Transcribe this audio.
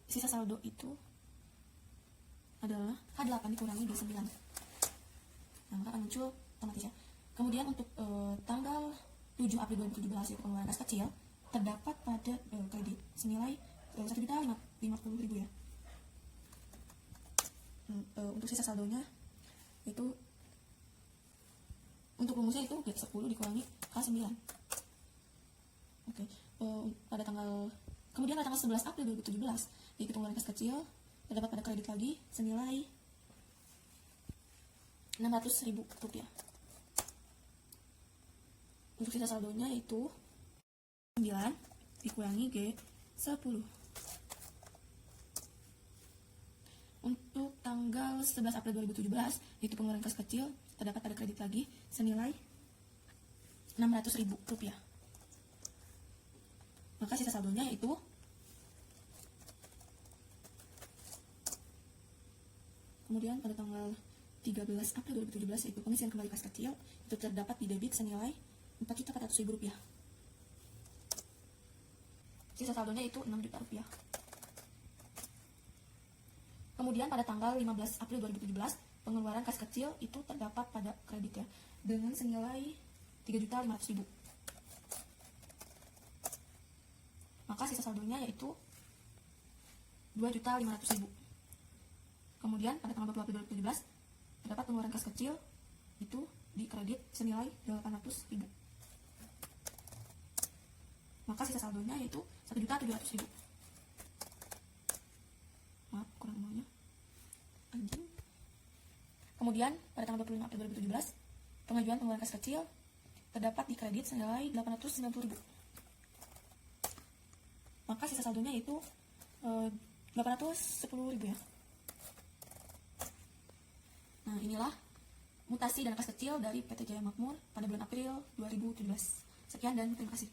sisa saldo itu adalah H8 dikurangi B9. Nah, maka akan muncul otomatis ya. Kemudian untuk tanggal 7 April 2017 yaitu pengeluaran kas kecil terdapat pada kredit senilai 1.050.000 ya. Untuk sisa saldonya itu untuk rumusnya itu G10 dikurangi K9. Oke. Kemudian pada tanggal 11 April 2017 yaitu pengeluaran kas kecil terdapat pada kredit lagi senilai Rp600.000. Untuk sisa saldonya itu 9 dikurangi G10. Untuk tanggal 11 April 2017 yaitu pengeluaran kas kecil terdapat pada kredit lagi senilai Rp600.000. Maka sisa saldonya itu kemudian pada tanggal 13 April 2017 yaitu pengisian kembali kas kecil itu terdapat di debit senilai Rp4.400.000. Sisa saldonya itu Rp6 juta. Kemudian pada tanggal 15 April 2017 pengeluaran kas kecil itu terdapat pada kredit ya dengan senilai Rp3.500.000. Maka sisa saldonya yaitu Rp2.500.000. Kemudian pada tanggal 20 April 2017 terdapat pengeluaran kas kecil itu di kredit senilai Rp800.000. Maka sisa saldonya yaitu Rp1.700.000. Maaf, kurang nolnya. Kemudian pada tanggal 25 April 2017 pengajuan pengeluaran kas kecil terdapat di kredit senilai Rp890.000. Maka sisa saldonya itu Rp810.000 ya. Nah, inilah mutasi dana kas kecil dari PT Jaya Makmur pada bulan April 2017. Sekian dan terima kasih.